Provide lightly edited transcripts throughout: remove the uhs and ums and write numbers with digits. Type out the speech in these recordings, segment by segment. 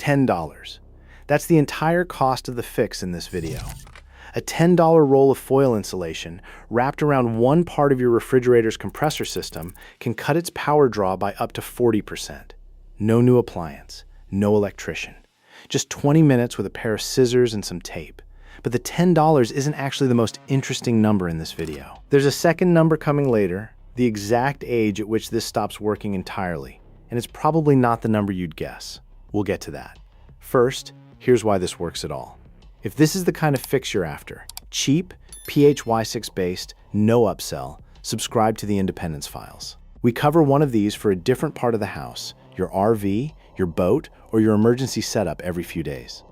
$10. That's the entire cost of the fix in this video. A $10 roll of foil insulation wrapped around one part of your refrigerator's compressor system can cut its power draw by up to 40%. No new appliance, no electrician. Just 20 minutes with a pair of scissors and some tape. But the $10 isn't actually the most interesting number in this video. There's a second number coming later, the exact age at which this stops working entirely, and it's probably not the number you'd guess. We'll get to that. First, here's why this works at all. If this is the kind of fix you're after, cheap, PHY6 based, no upsell, subscribe to the Independence Files. We cover one of these for a different part of the house, your RV, your boat, or your emergency setup every few days.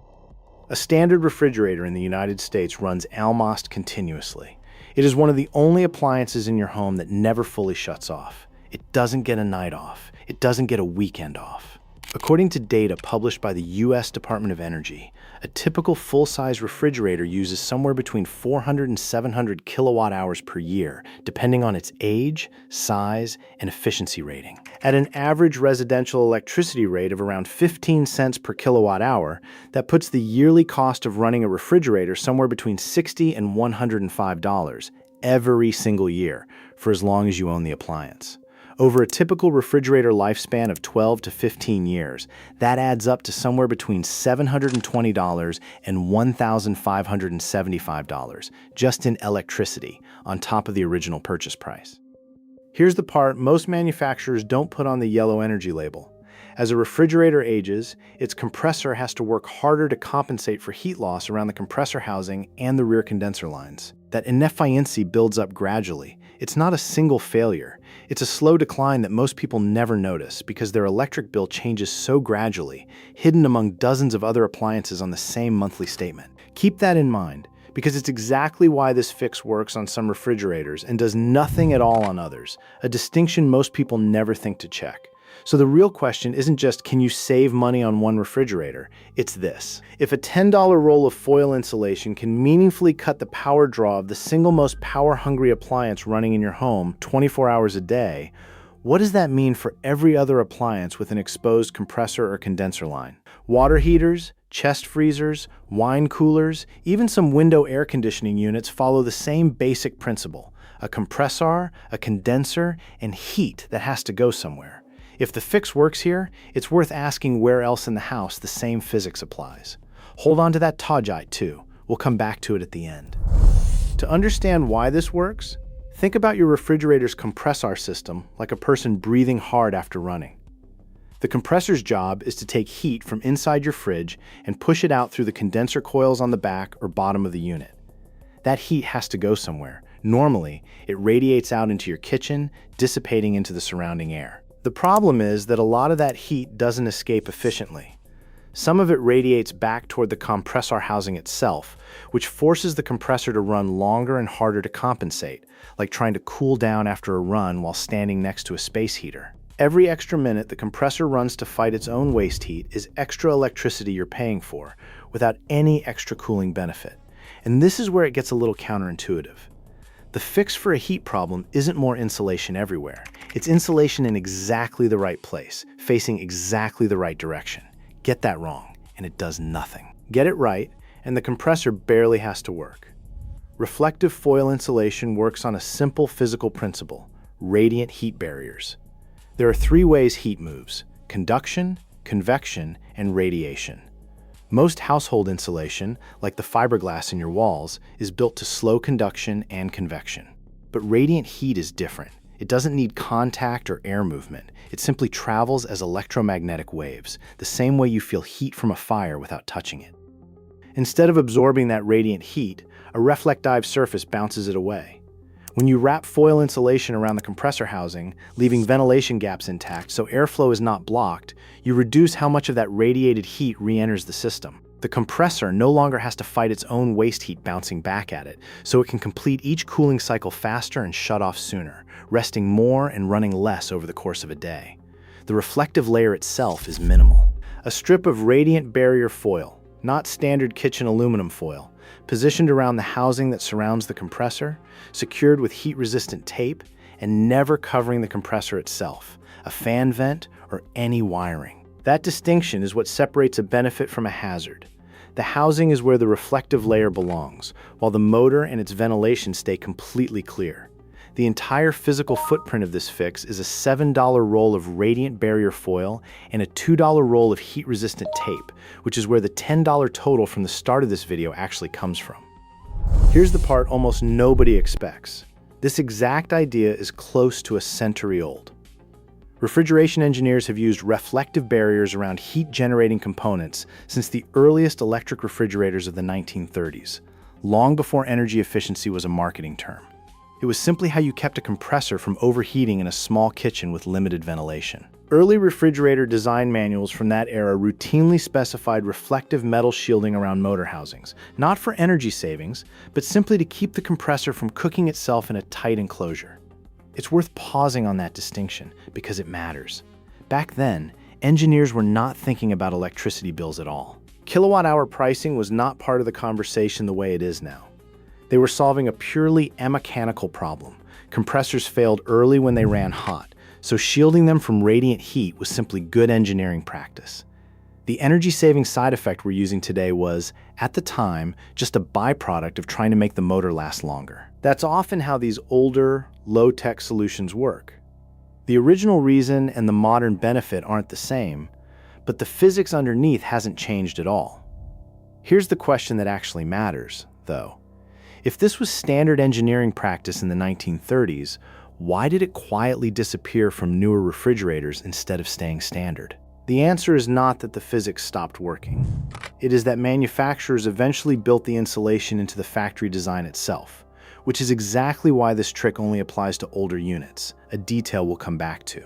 A standard refrigerator in the United States runs almost continuously. It is one of the only appliances in your home that never fully shuts off. It doesn't get a night off. It doesn't get a weekend off. According to data published by the U.S. Department of Energy, a typical full-size refrigerator uses somewhere between 400 and 700 kilowatt hours per year, depending on its age, size, and efficiency rating. At an average residential electricity rate of around 15 cents per kilowatt hour, that puts the yearly cost of running a refrigerator somewhere between $60 and $105 every single year, for as long as you own the appliance. Over a typical refrigerator lifespan of 12 to 15 years, that adds up to somewhere between $720 and $1,575 just in electricity, on top of the original purchase price. Here's the part most manufacturers don't put on the yellow energy label. As a refrigerator ages, its compressor has to work harder to compensate for heat loss around the compressor housing and the rear condenser lines. That inefficiency builds up gradually. It's not a single failure. It's a slow decline that most people never notice because their electric bill changes so gradually, hidden among dozens of other appliances on the same monthly statement. Keep that in mind, because it's exactly why this fix works on some refrigerators and does nothing at all on others, a distinction most people never think to check. So the real question isn't just, can you save money on one refrigerator? It's this. If a $10 roll of foil insulation can meaningfully cut the power draw of the single most power-hungry appliance running in your home 24 hours a day, what does that mean for every other appliance with an exposed compressor or condenser line? Water heaters, chest freezers, wine coolers, even some window air conditioning units follow the same basic principle: a compressor, a condenser, and heat that has to go somewhere. If the fix works here, it's worth asking where else in the house the same physics applies. Hold on to that Tajite too. We'll come back to it at the end. To understand why this works, think about your refrigerator's compressor system like a person breathing hard after running. The compressor's job is to take heat from inside your fridge and push it out through the condenser coils on the back or bottom of the unit. That heat has to go somewhere. Normally, it radiates out into your kitchen, dissipating into the surrounding air. The problem is that a lot of that heat doesn't escape efficiently. Some of it radiates back toward the compressor housing itself, which forces the compressor to run longer and harder to compensate, like trying to cool down after a run while standing next to a space heater. Every extra minute the compressor runs to fight its own waste heat is extra electricity you're paying for, without any extra cooling benefit. And this is where it gets a little counterintuitive. The fix for a heat problem isn't more insulation everywhere. It's insulation in exactly the right place, facing exactly the right direction. Get that wrong, and it does nothing. Get it right, and the compressor barely has to work. Reflective foil insulation works on a simple physical principle: radiant heat barriers. There are three ways heat moves: conduction, convection, and radiation. Most household insulation, like the fiberglass in your walls, is built to slow conduction and convection. But radiant heat is different. It doesn't need contact or air movement. It simply travels as electromagnetic waves, the same way you feel heat from a fire without touching it. Instead of absorbing that radiant heat, a reflective surface bounces it away. When you wrap foil insulation around the compressor housing, leaving ventilation gaps intact so airflow is not blocked, you reduce how much of that radiated heat re-enters the system. The compressor no longer has to fight its own waste heat bouncing back at it, so it can complete each cooling cycle faster and shut off sooner, resting more and running less over the course of a day. The reflective layer itself is minimal. A strip of radiant barrier foil, not standard kitchen aluminum foil, positioned around the housing that surrounds the compressor, secured with heat-resistant tape, and never covering the compressor itself, a fan vent, or any wiring. That distinction is what separates a benefit from a hazard. The housing is where the reflective layer belongs, while the motor and its ventilation stay completely clear. The entire physical footprint of this fix is a $7 roll of radiant barrier foil and a $2 roll of heat-resistant tape, which is where the $10 total from the start of this video actually comes from. Here's the part almost nobody expects. This exact idea is close to a century old. Refrigeration engineers have used reflective barriers around heat-generating components since the earliest electric refrigerators of the 1930s, long before energy efficiency was a marketing term. It was simply how you kept a compressor from overheating in a small kitchen with limited ventilation. Early refrigerator design manuals from that era routinely specified reflective metal shielding around motor housings, not for energy savings, but simply to keep the compressor from cooking itself in a tight enclosure. It's worth pausing on that distinction because it matters. Back then, engineers were not thinking about electricity bills at all. Kilowatt-hour pricing was not part of the conversation the way it is now. They were solving a purely mechanical problem. Compressors failed early when they ran hot, so shielding them from radiant heat was simply good engineering practice. The energy-saving side effect we're using today was, at the time, just a byproduct of trying to make the motor last longer. That's often how these older, low-tech solutions work. The original reason and the modern benefit aren't the same, but the physics underneath hasn't changed at all. Here's the question that actually matters, though. If this was standard engineering practice in the 1930s, why did it quietly disappear from newer refrigerators instead of staying standard? The answer is not that the physics stopped working. It is that manufacturers eventually built the insulation into the factory design itself, which is exactly why this trick only applies to older units, a detail we'll come back to.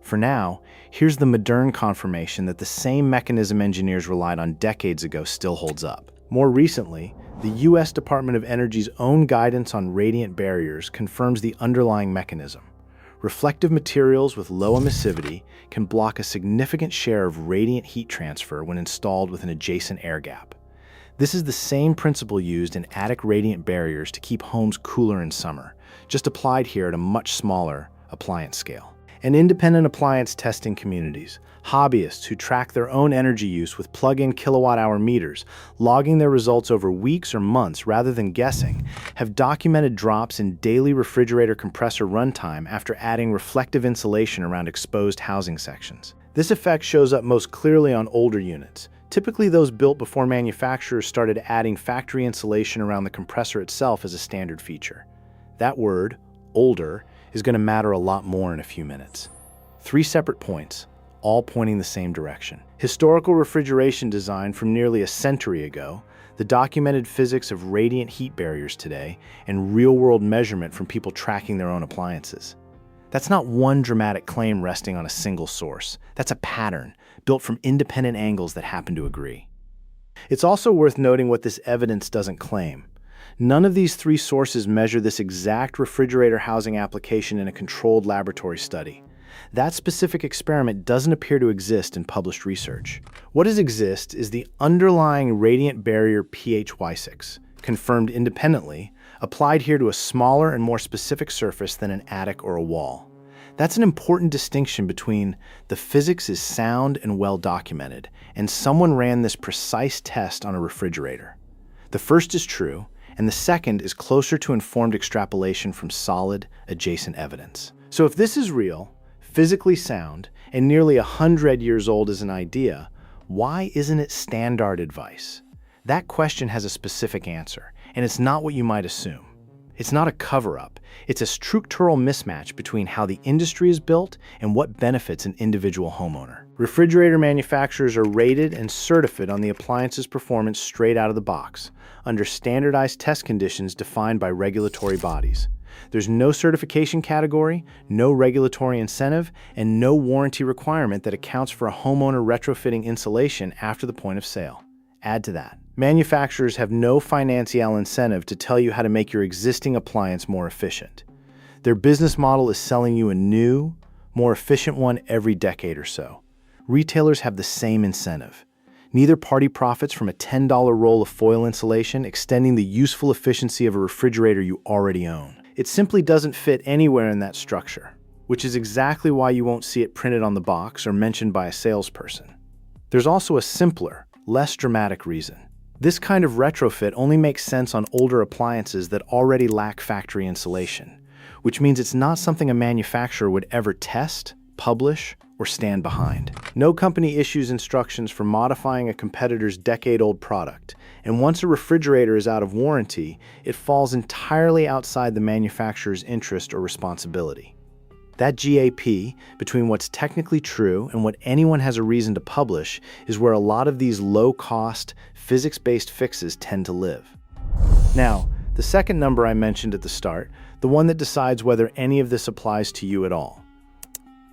For now, here's the modern confirmation that the same mechanism engineers relied on decades ago still holds up. More recently, the U.S. Department of Energy's own guidance on radiant barriers confirms the underlying mechanism. Reflective materials with low emissivity can block a significant share of radiant heat transfer when installed with an adjacent air gap. This is the same principle used in attic radiant barriers to keep homes cooler in summer, just applied here at a much smaller appliance scale. And independent appliance testing communities, hobbyists who track their own energy use with plug-in kilowatt-hour meters, logging their results over weeks or months rather than guessing, have documented drops in daily refrigerator compressor runtime after adding reflective insulation around exposed housing sections. This effect shows up most clearly on older units, typically those built before manufacturers started adding factory insulation around the compressor itself as a standard feature. That word, older, is going to matter a lot more in a few minutes. 3 separate points, all pointing the same direction. Historical refrigeration design from nearly a century ago, the documented physics of radiant heat barriers today, and real-world measurement from people tracking their own appliances. That's not one dramatic claim resting on a single source. That's a pattern, built from independent angles that happen to agree. It's also worth noting what this evidence doesn't claim. None of these 3 sources measure this exact refrigerator housing application in a controlled laboratory study. That specific experiment doesn't appear to exist in published research. What does exist is the underlying radiant barrier pH-6, confirmed independently, applied here to a smaller and more specific surface than an attic or a wall. That's an important distinction between the physics is sound and well documented, and someone ran this precise test on a refrigerator. The first is true, and the second is closer to informed extrapolation from solid, adjacent evidence. So if this is real, physically sound, and nearly 100 years old as an idea, why isn't it standard advice? That question has a specific answer, and it's not what you might assume. It's not a cover-up. It's a structural mismatch between how the industry is built and what benefits an individual homeowner. Refrigerator manufacturers are rated and certified on the appliance's performance straight out of the box, under standardized test conditions defined by regulatory bodies. There's no certification category, no regulatory incentive, and no warranty requirement that accounts for a homeowner retrofitting insulation after the point of sale. Add to that, manufacturers have no financial incentive to tell you how to make your existing appliance more efficient. Their business model is selling you a new, more efficient one every decade or so. Retailers have the same incentive. Neither party profits from a $10 roll of foil insulation extending the useful efficiency of a refrigerator you already own. It simply doesn't fit anywhere in that structure. which is exactly why you won't see it printed on the box or mentioned by a salesperson. There's also a simpler, less dramatic reason. This kind of retrofit only makes sense on older appliances that already lack factory insulation, which means it's not something a manufacturer would ever test, publish, or stand behind. No company issues instructions for modifying a competitor's decade-old product, and once a refrigerator is out of warranty, it falls entirely outside the manufacturer's interest or responsibility. That gap between what's technically true and what anyone has a reason to publish is where a lot of these low-cost, physics-based fixes tend to live. Now, the second number I mentioned at the start, the one that decides whether any of this applies to you at all.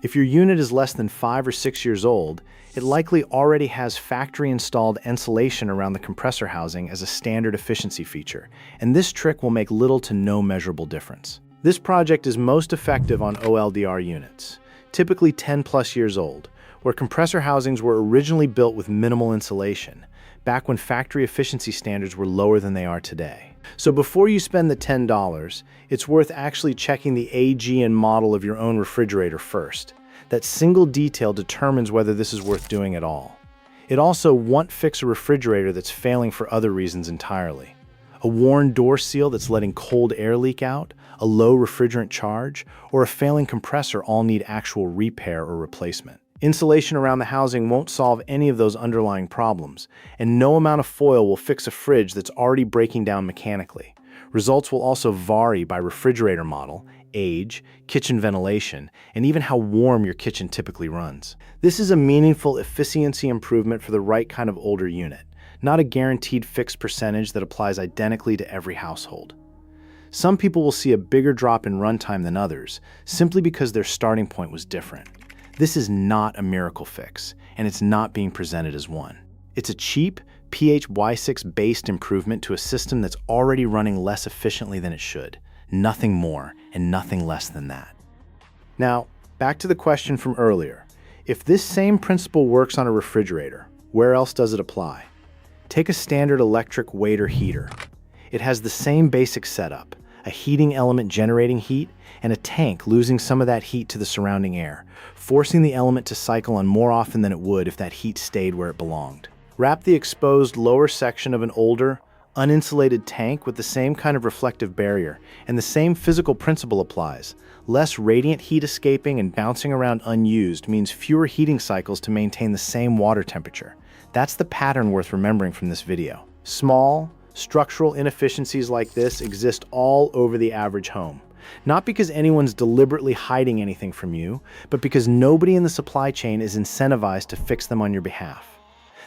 If your unit is less than 5 or 6 years old, it likely already has factory-installed insulation around the compressor housing as a standard efficiency feature, and this trick will make little to no measurable difference. This project is most effective on OLDR units, typically 10+ years old, where compressor housings were originally built with minimal insulation, back when factory efficiency standards were lower than they are today. So before you spend the $10, it's worth actually checking the AG and model of your own refrigerator first. That single detail determines whether this is worth doing at all. It also won't fix a refrigerator that's failing for other reasons entirely. A worn door seal that's letting cold air leak out, a low refrigerant charge, or a failing compressor all need actual repair or replacement. Insulation around the housing won't solve any of those underlying problems, and no amount of foil will fix a fridge that's already breaking down mechanically. Results will also vary by refrigerator model, age, kitchen ventilation, and even how warm your kitchen typically runs. This is a meaningful efficiency improvement for the right kind of older unit, not a guaranteed fixed percentage that applies identically to every household. Some people will see a bigger drop in runtime than others, simply because their starting point was different. This is not a miracle fix, and it's not being presented as one. It's a cheap, PHY6-based improvement to a system that's already running less efficiently than it should. Nothing more, and nothing less than that. Now, back to the question from earlier. If this same principle works on a refrigerator, where else does it apply? Take a standard electric waiter heater. It has the same basic setup, a heating element generating heat, and a tank losing some of that heat to the surrounding air, forcing the element to cycle on more often than it would if that heat stayed where it belonged. Wrap the exposed lower section of an older, uninsulated tank with the same kind of reflective barrier, and the same physical principle applies. Less radiant heat escaping and bouncing around unused means fewer heating cycles to maintain the same water temperature. That's the pattern worth remembering from this video. Small, structural inefficiencies like this exist all over the average home. Not because anyone's deliberately hiding anything from you, but because nobody in the supply chain is incentivized to fix them on your behalf.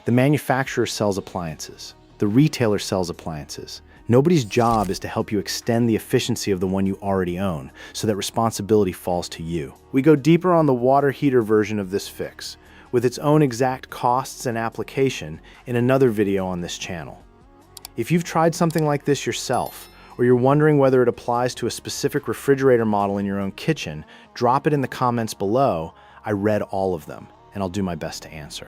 The manufacturer sells appliances. The retailer sells appliances. Nobody's job is to help you extend the efficiency of the one you already own, so that responsibility falls to you. We go deeper on the water heater version of this fix, with its own exact costs and application in another video on this channel. If you've tried something like this yourself, or you're wondering whether it applies to a specific refrigerator model in your own kitchen, drop it in the comments below. I read all of them, and I'll do my best to answer.